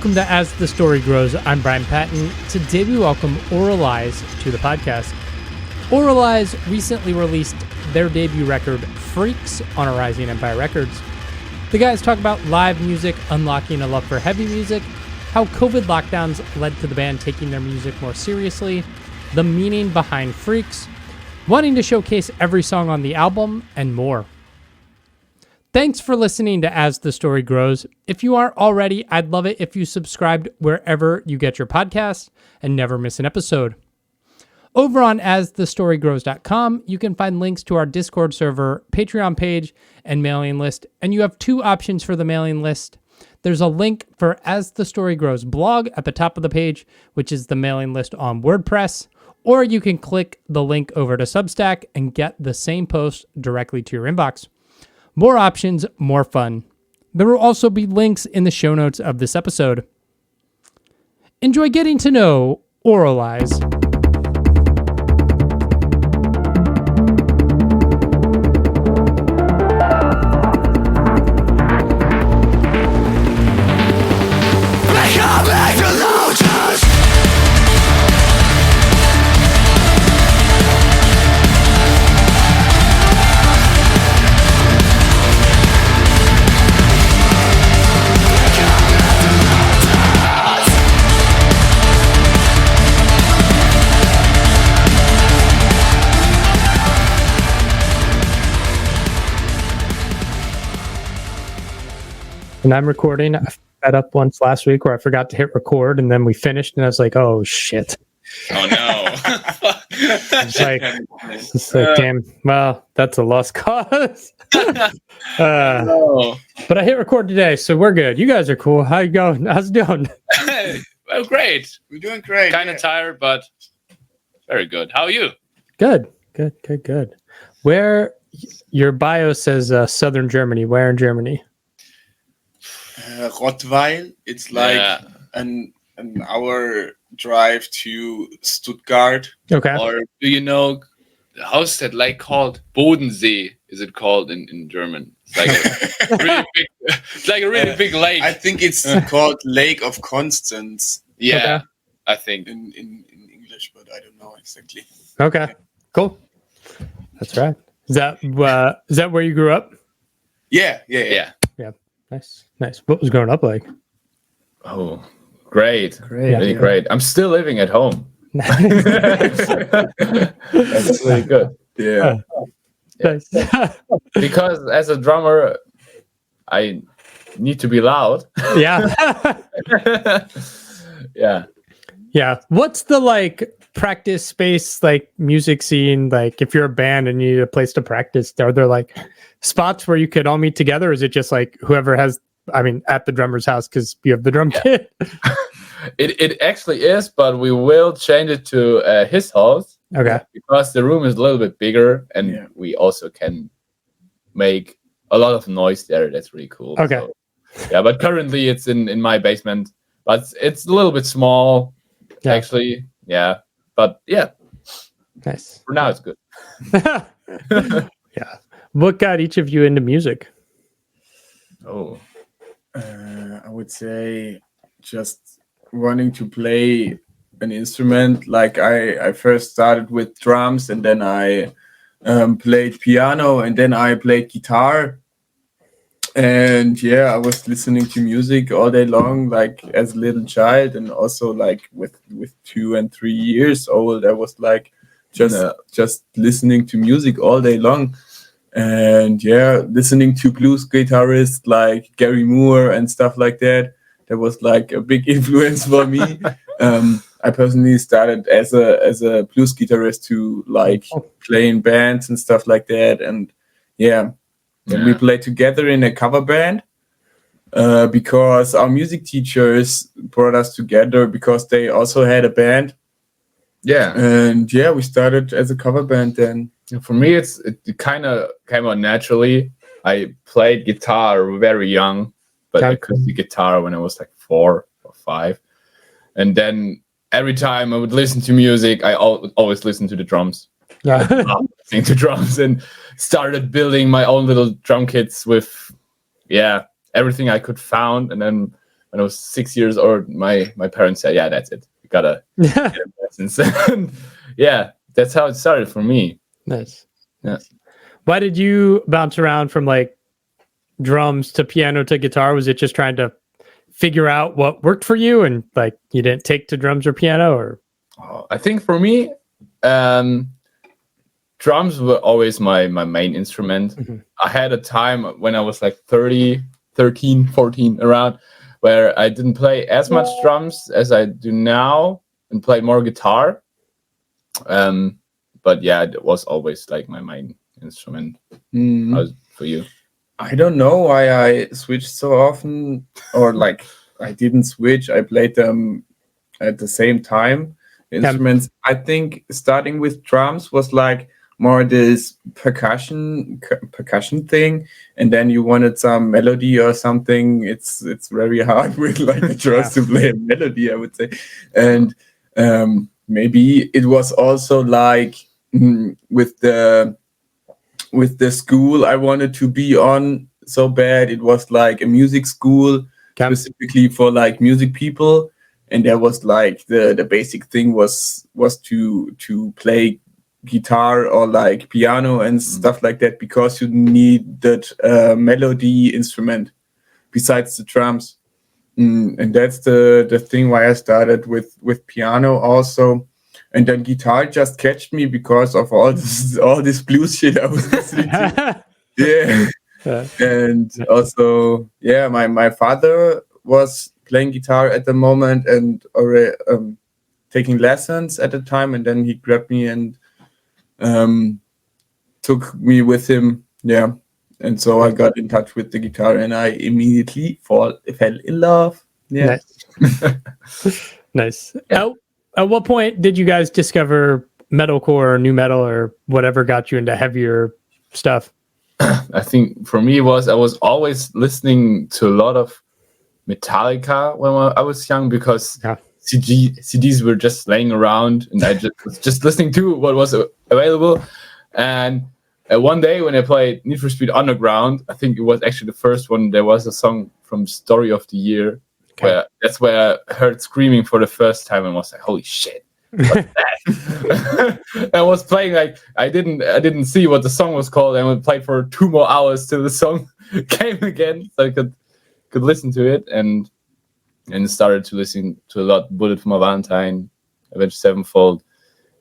Welcome to As the Story Grows. I'm Brian Patton. Today we welcome Avralize to the podcast. Avralize recently released their debut record, Freaks, on a Rising Empire Records. The guys talk about live music, unlocking a love for heavy music, how COVID lockdowns led to the band taking their music more seriously, the meaning behind Freaks, wanting to showcase every song on the album, and more. Thanks for listening to As the Story Grows. If you aren't already, I'd love it if you subscribed wherever you get your podcasts and never miss an episode. Over on asthestorygrows.com, you can find links to our Discord server, Patreon page, and mailing list. And you have two options for the mailing list. There's a link for As the Story Grows blog at the top of the page, which is the mailing list on WordPress. Or you can click the link over to Substack and get the same post directly to your inbox. More options, more fun. There will also be links in the show notes of this episode. Enjoy getting to know Avralize. And I'm recording. I fed up once last week where I forgot to hit record, and then we finished, and I was like, "Oh shit!" Oh no! it's like, damn. Well, that's a lost cause. No. But I hit record today, so we're good. You guys are cool. How you going? How's it doing? Well, great. We're doing great. Kind of tired, but very good. How are you? Good. Where your bio says Southern Germany? Where in Germany? Rottweil. It's like an hour drive to Stuttgart. Okay. Or do you know how's that lake called? Bodensee is it called in German? It's like a really big. It's like a really big lake. I think it's called Lake of Constance. Yeah, Okay. I think. In English, but I don't know exactly. Okay. Cool. That's right. Is that where you grew up? Yeah. Yeah. Nice. What was growing up like? Oh, great. Yeah. Really great. I'm still living at home. That's really good. Yeah. Nice. Because as a drummer, I need to be loud. Yeah. Yeah. What's the practice space, music scene? If you're a band and you need a place to practice, are there spots where you could all meet together? Or is it just whoever has, at the drummer's house because you have the drum kit? It actually is, but we will change it to his house. Okay. Because the room is a little bit bigger and we also can make a lot of noise there. That's really cool. Okay. So, but currently it's in my basement, but it's a little bit small, actually. Yeah. But yeah. Nice. For now, it's good. Yeah. What got each of you into music? Oh. I would say just wanting to play an instrument. I first started with drums, and then I played piano, and then I played guitar. And I was listening to music all day long, as a little child, and also with 2 and 3 years old, I was just listening to music all day long. And listening to blues guitarists like Gary Moore and stuff like that. That was a big influence for me. I personally started as a blues guitarist to play in bands and stuff like that. And then we played together in a cover band because our music teachers brought us together because they also had a band. Yeah. And we started as a cover band then. For me, it kind of came out naturally. I played guitar very young, but acoustic guitar when I was 4 or 5. And then every time I would listen to music, I always listened to the drums. Yeah. Listening to drums and started building my own little drum kits with, everything I could found. And then when I was 6 years old, my parents said, "Yeah, that's it. You gotta get a license." And yeah, that's how it started for me. Nice. Yeah. Why did you bounce around from like drums to piano to guitar? Was it just trying to figure out what worked for you, and like you didn't take to drums or piano? Or I think for me, drums were always my main instrument. I had a time when I was like 13, 14 around, where I didn't play as much drums as I do now and play more guitar. But yeah, it was always like my main instrument. How's it for you? I don't know why I switched so often, or like I didn't switch. I played them at the same time. Instruments. I think starting with drums was like more this percussion thing, and then you wanted some melody or something. It's very hard with like the drums to play a melody, I would say. And maybe it was also like with the school I wanted to be on so bad. It was like a music school specifically for like music people, and there was like the basic thing was to play guitar or like piano and stuff like that, because you need that melody instrument besides the drums. And that's the thing why I started with piano also. And then guitar just catched me because of all this blues shit I was listening to. Yeah. And also, yeah, my father was playing guitar at the moment and already taking lessons at the time, and then he grabbed me and took me with him. Yeah. And so I got in touch with the guitar and I immediately fell in love. Yeah. Nice. Nice. Yeah. At what point did you guys discover metalcore or new metal or whatever got you into heavier stuff? I think for me I was always listening to a lot of Metallica when I was young, because CDs were just laying around and I was just listening to what was available. And one day when I played Need for Speed Underground, I think it was actually the first one, there was a song from Story of the Year. That's where I heard screaming for the first time and was like, holy shit, what's that? I was playing like I didn't see what the song was called, and we played for 2 more hours till the song came again, so I could listen to it, and started to listen to a lot. Bullet for My Valentine, Avenged Sevenfold.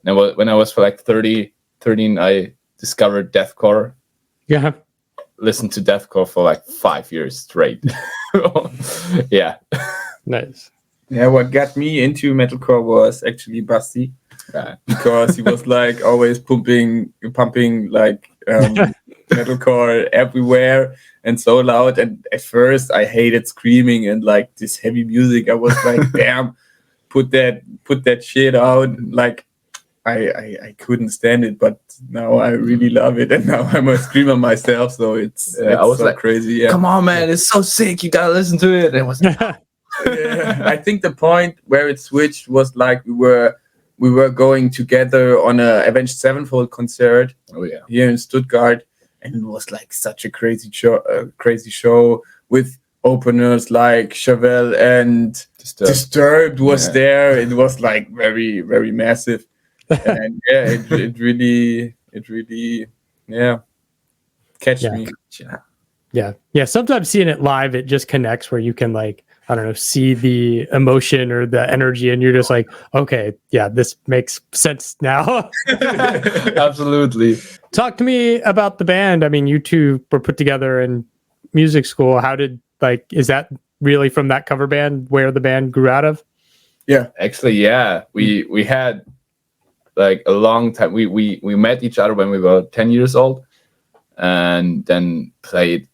And when I was for like 13, I discovered deathcore. Yeah. Listened to deathcore for like 5 years straight. Yeah. Nice. Yeah, what got me into metalcore was actually Basti, because he was like always pumping like metalcore everywhere and so loud. And at first I hated screaming and like this heavy music. I was like, damn, put that shit out. Like I couldn't stand it, but now I really love it, and now I'm a screamer myself. So it's I was so like crazy. Yeah. Come on, man, it's so sick. You gotta listen to it. And it was. Yeah, I think the point where it switched was like we were going together on a Avenged Sevenfold concert here in Stuttgart, and it was like such a crazy show with openers like Chevelle and Disturbed was there. It was like very, very massive, and yeah, it really catched me. Yeah. Sometimes seeing it live, it just connects where you can like, I don't know, see the emotion or the energy, and you're just like, okay, yeah, this makes sense now. Absolutely. Talk to me about the band. I mean, you two were put together in music school. How did, like, is that really from that cover band where the band grew out of? Yeah, actually, yeah. We had like a long time. We met each other when we were 10 years old, and then played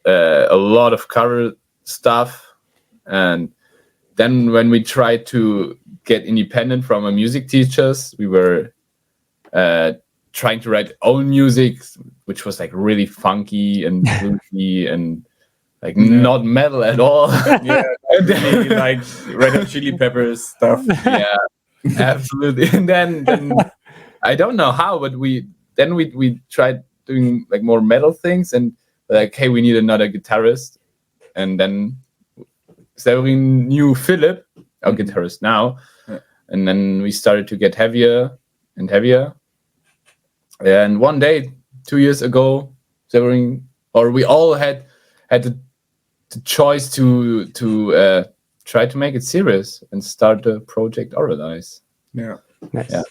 a lot of cover stuff. And then when we tried to get independent from our music teachers, we were trying to write own music, which was like really funky and bluesy and like not metal at all. Yeah, really like Red Hot Chili Peppers stuff. Yeah, absolutely. And then I don't know how, but we tried doing like more metal things, and like, hey, we need another guitarist, and then Severin knew Philip, our guitarist now, and then we started to get heavier and heavier. And one day, 2 years ago, Severin, or we all had the choice to try to make it serious and start the project Avralize. Yeah. Nice. Yeah.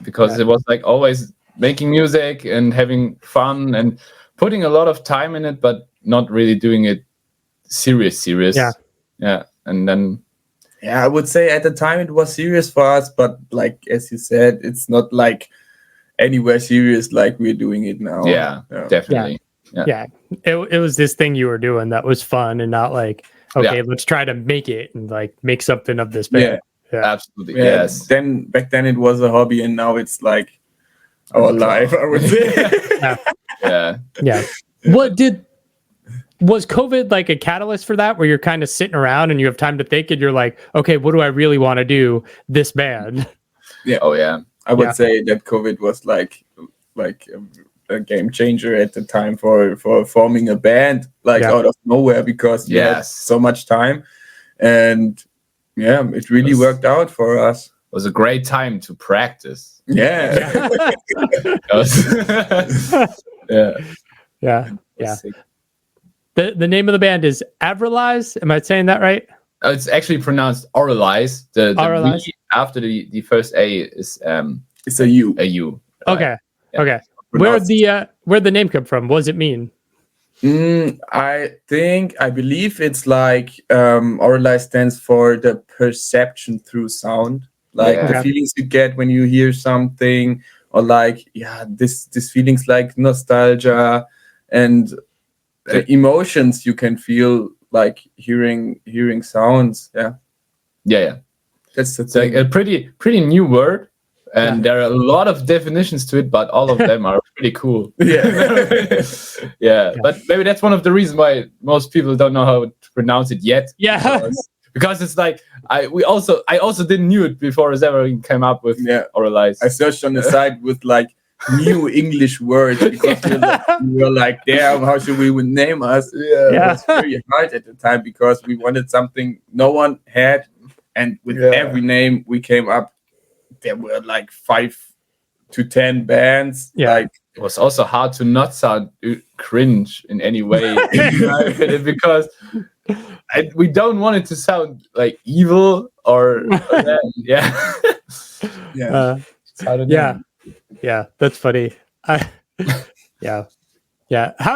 Because it was like always making music and having fun and putting a lot of time in it, but not really doing it serious. Yeah. And then I would say at the time it was serious for us, but like as you said, it's not like anywhere serious like we're doing it now. yeah. Definitely. Yeah. It was this thing you were doing that was fun and not like, okay, let's try to make it and like make something of this band. Yeah. Absolutely. Yeah. Yes. Then back then it was a hobby, and now it's like our life, I would say. Yeah. Was COVID like a catalyst for that, where you're kind of sitting around and you have time to think and you're like, okay, what do I really want to do? This band. Yeah. Oh yeah. I would say that COVID was like a game changer at the time for forming a band, like out of nowhere, because we had so much time, and it really worked out for us. It was a great time to practice. Yeah. Yeah. The name of the band is Avralize. Am I saying that right? It's actually pronounced Avralize. The Avralize? V after the first A is It's a U. a U. Okay. Okay. Where'd the name come from? What does it mean? I believe it's like Avralize stands for the perception through sound, like the feelings you get when you hear something, or like this feelings like nostalgia and emotions you can feel like hearing sounds. Yeah. That's the It's thing. like a pretty new word. And there are a lot of definitions to it, but all of them are pretty cool. Yeah. But maybe that's one of the reasons why most people don't know how to pronounce it yet. Yeah. Because it's like I also didn't knew it before Severin came up with Avralize. I searched on the site with like new English words, because we were like, damn, how should we name us? It was very hard at the time, because we wanted something no one had, and with every name we came up, there were like 5 to 10 bands. Like, it was also hard to not sound cringe in any way, because we don't want it to sound like evil or that's funny. How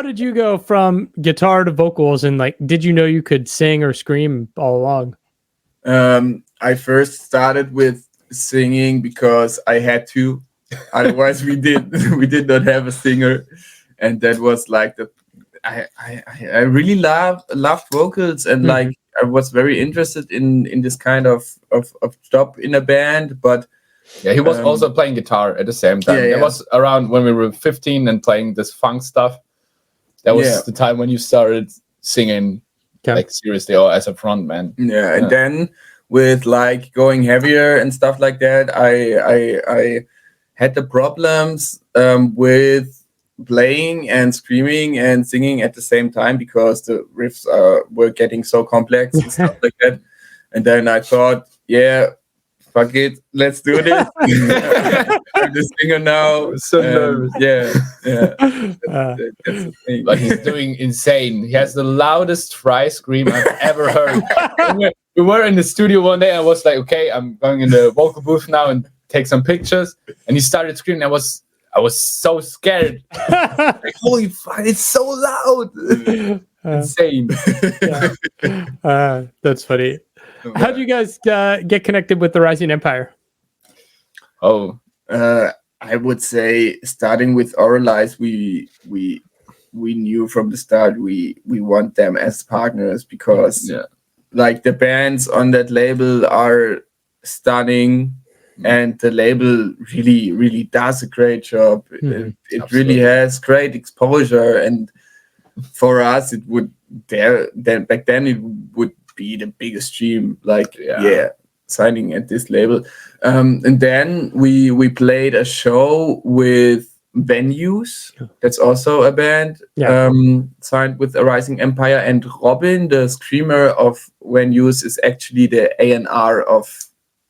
did you go from guitar to vocals, and like, did you know you could sing or scream all along? I first started with singing because I had to, otherwise we did not have a singer, and that was like I really loved vocals, and like I was very interested in this kind of job in a band. But he was also playing guitar at the same time. It was around when we were 15 and playing this funk stuff. That was the time when you started singing like seriously, or as a front man. And then with like going heavier and stuff like that, I had the problems with playing and screaming and singing at the same time, because the riffs were getting so complex and stuff like that. And then I thought, fuck it, let's do this. I'm the singer now. So nervous. That's the thing. But he's doing insane. He has the loudest fry scream I've ever heard. We were in the studio one day. I was like, okay, I'm going in the vocal booth now and take some pictures. And he started screaming. I was so scared. Like, holy fuck, it's so loud. Insane. That's funny. How did you guys get connected with the Rising Empire? I would say, starting with Avralize, we knew from the start we want them as partners, because like the bands on that label are stunning, and the label really does a great job. It really has great exposure, and for us it would back then it would be the biggest dream, like signing at this label. And then we played a show with Venues. That's also a band signed with A Rising Empire. And Robin, the screamer of Venues, is actually the A&R of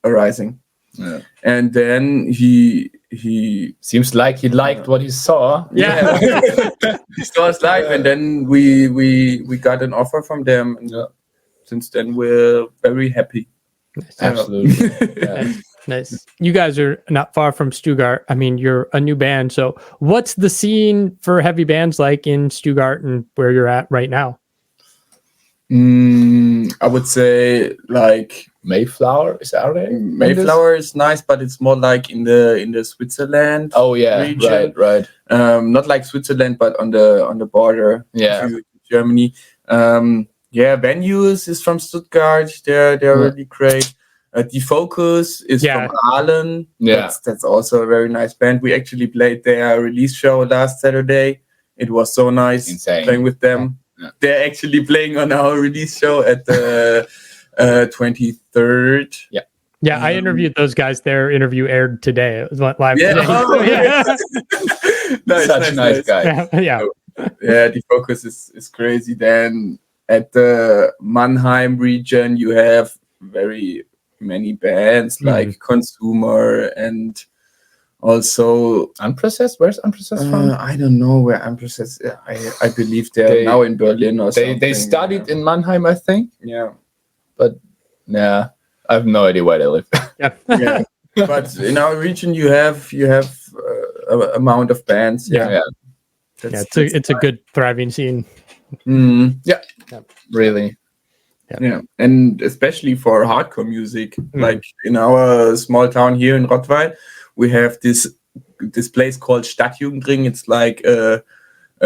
A Rising. Yeah. And then he seems like he liked what he saw. Yeah. He saw us live, and then we got an offer from them, and since then we're very happy. Absolutely. Nice. You guys are not far from Stuttgart. I mean, you're a new band. So what's the scene for heavy bands like in Stuttgart and where you're at right now? I would say like Mayflower is out there. Mayflower is nice, but it's more like in the Switzerland. Oh yeah, region. right. Not like Switzerland, but on the border. Yeah, Germany. Venues is from Stuttgart. They're really great. Defocus is from Aalen. Yeah, that's also a very nice band. We actually played their release show last Saturday. It was so nice playing with them. Yeah. They're actually playing on our release show at the 23rd. Yeah, I interviewed those guys. Their interview aired today. It was live today. Nice guy. Yeah. Defocus is crazy. Then at the Mannheim region, you have very many bands like Consumer and also Unprocessed. Where's Unprocessed from? I don't know where Unprocessed. I believe they're now in Berlin or something. They studied in Mannheim, I think. Yeah, but I have no idea where they live. Yeah. But in our region, you have an amount of bands. It's a good thriving scene. Really. Yeah, and especially for hardcore music, like in our small town here in Rottweil, we have this place called Stadtjugendring. It's like a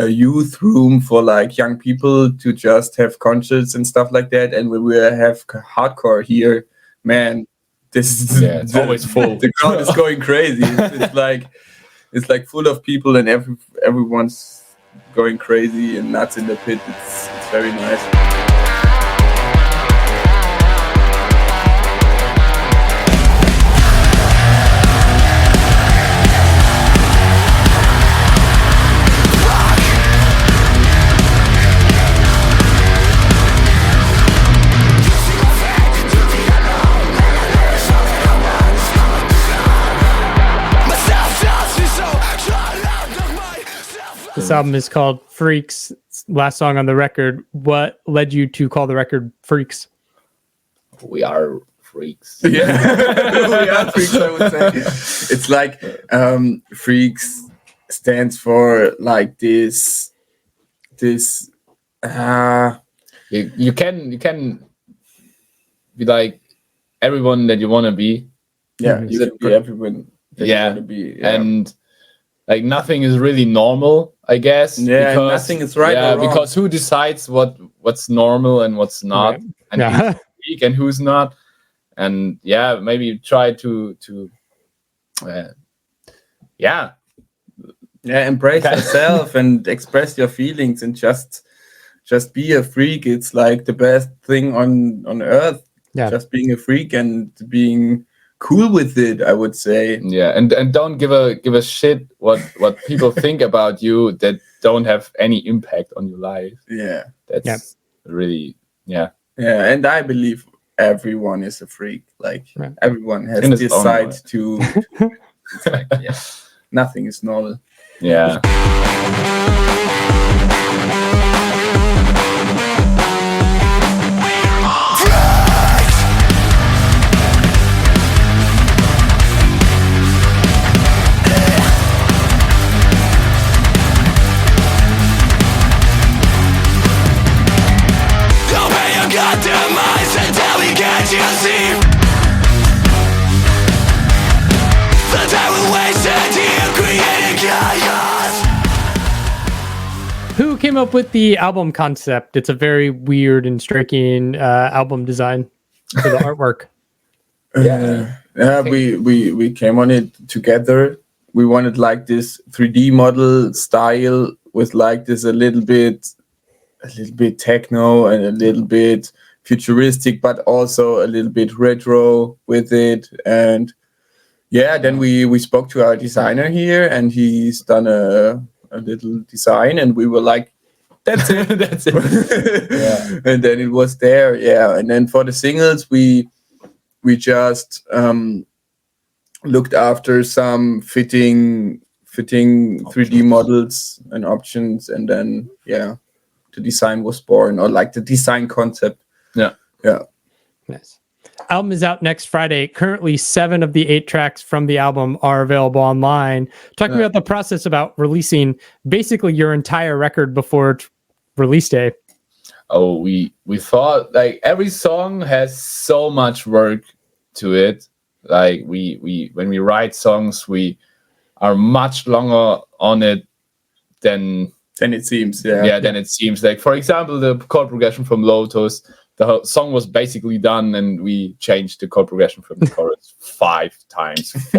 youth room for like young people to just have concerts and stuff like that. And when we have hardcore here, man, it's always full. The crowd is going crazy. It's like full of people, and everyone's going crazy and nuts in the pit. It's very nice. This album is called Freaks. Last song on the record. What led you to call the record Freaks? We are freaks. Yeah, we are freaks, I would say. It's like Freaks stands for like this. You can be like everyone that you want to be. Yeah, you can be everyone that you want to be. Yeah. And like nothing is really normal, I guess. Yeah, because, nothing is right or wrong. Because who decides what's normal and what's not, and who's weak and who's not, and maybe try to embrace yourself and express your feelings and just be a freak. It's like the best thing on earth. Yeah, just being a freak and being cool with it, I would say. Yeah, and don't give a shit what people think about you that don't have any impact on your life. Yeah, that's really and I believe everyone is a freak. Like everyone has this side to it's like nothing is normal. Yeah. Who came up with the album concept? It's a very weird and striking album design for the artwork. We came on it together. We wanted like this 3D model style with like this a little bit techno and a little bit futuristic, but also a little bit retro with it. And yeah, then we spoke to our designer here, and he's done a little design, and we were like, that's it. That's it. Yeah. And then it was there. Yeah. And then for the singles, we just looked after some fitting 3D models and options, and then the design was born, or like the design concept. Yeah. Nice. Album is out next Friday. Currently, 7 of the 8 tracks from the album are available online. Talk about the process about releasing basically your entire record before release day. Oh, we thought like every song has so much work to it. Like we when we write songs, we are much longer on it than it seems. Than it seems. Like, for example, the chord progression from Lotus, the whole song was basically done, and we changed the chord progression from the chorus 4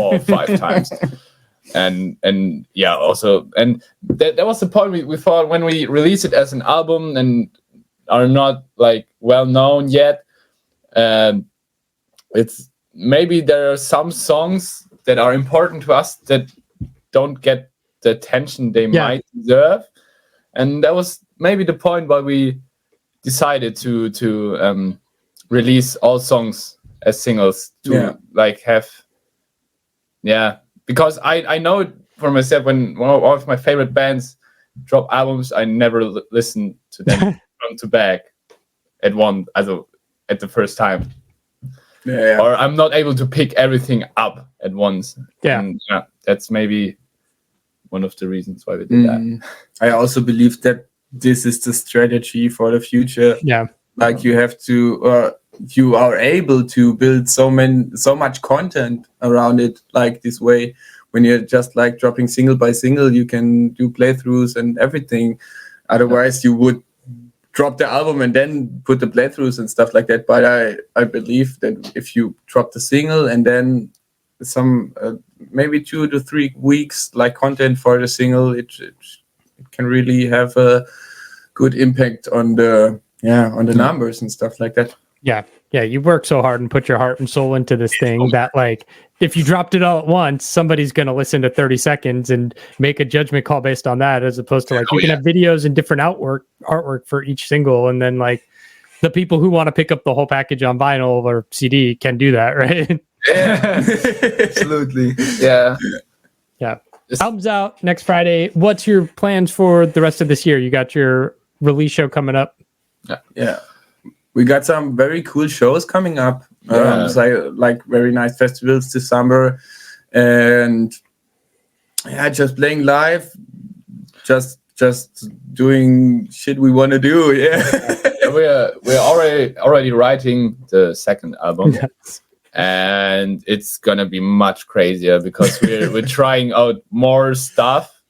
or 5 times. And yeah, also, and that was the point we thought when we release it as an album and are not like well known yet. It's maybe there are some songs that are important to us that don't get the attention they might deserve, and that was maybe the point why we decided to release all songs as singles to like have because I know it for myself. When one of my favorite bands drop albums, I never listen to them front to back at the first time. Or I'm not able to pick everything up at once. And, that's maybe one of the reasons why we did that. I also believe that this is the strategy for the future. Like you have to you are able to build so much content around it like this way. When you're just like dropping single by single, you can do playthroughs and everything. Otherwise you would drop the album and then put the playthroughs and stuff like that. But I believe that if you drop the single and then some maybe 2 to 3 weeks like content for the single, it can really have a good impact on the numbers and stuff like that. Yeah, you work so hard and put your heart and soul into this thing that, like, if you dropped it all at once, somebody's going to listen to 30 seconds and make a judgment call based on that, as opposed to, like, you can have videos and different artwork for each single, and then, like, the people who want to pick up the whole package on vinyl or CD can do that, right? Yeah, absolutely. Yeah. Album's out next Friday. What's your plans for the rest of this year? You got your release show coming up. Yeah. We got some very cool shows coming up. Like very nice festivals this summer, and just playing live, just doing shit we want to do. We're already writing the second album. And it's gonna be much crazier because we're trying out more stuff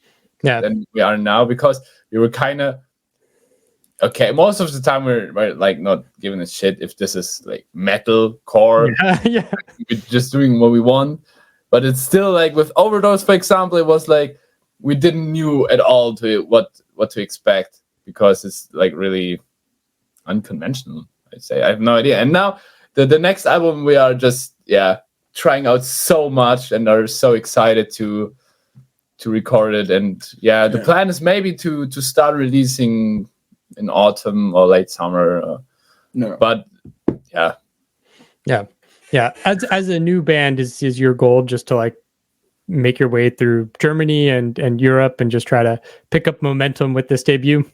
than we are now, because we were kind of most of the time we're like not giving a shit if this is like metal core. We're just doing what we want. But it's still like with Overdose, for example, it was like we didn't knew at all what to expect, because it's like really unconventional, I'd say. I have no idea. And now the next album, we are just trying out so much and are so excited to record it. And the plan is maybe to start releasing in autumn or late summer. But as a new band, is your goal just to like make your way through Germany and Europe and just try to pick up momentum with this debut?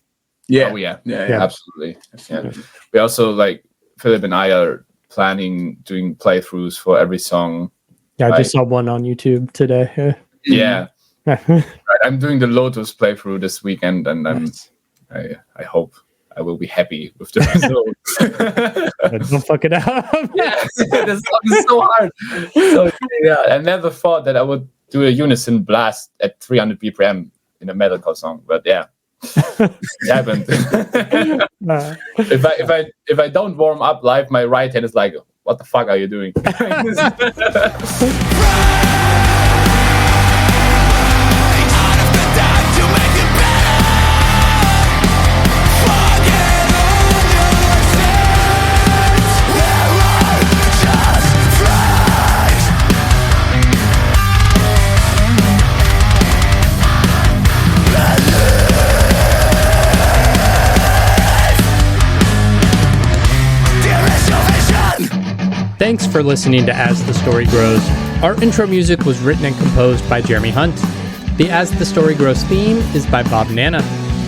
Absolutely. We also, like, Philip and I are planning doing playthroughs for every song. I just saw one on YouTube today. I'm doing the Lotus playthrough this weekend, and I hope I will be happy with the result. Don't fuck it up. This song is so hard. So, I never thought that I would do a unison blast at 300 BPM in a metalcore song, but it happened. If I don't warm up live, my right hand is like, what the fuck are you doing? Thanks for listening to As the Story Grows. Our intro music was written and composed by Jeremy Hunt. The As the Story Grows theme is by Bob Nana.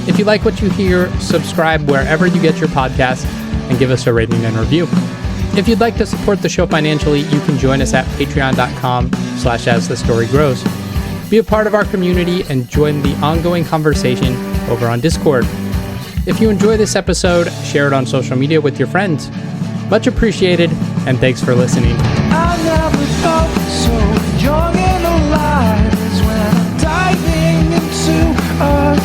If you like what you hear, subscribe wherever you get your podcasts and give us a rating and review. If you'd like to support the show financially, you can join us at patreon.com/asthestorygrows. Be a part of our community and join the ongoing conversation over on Discord. If you enjoy this episode, share it on social media with your friends. Much appreciated, and thanks for listening. I never felt so young and alive as when I'm diving into a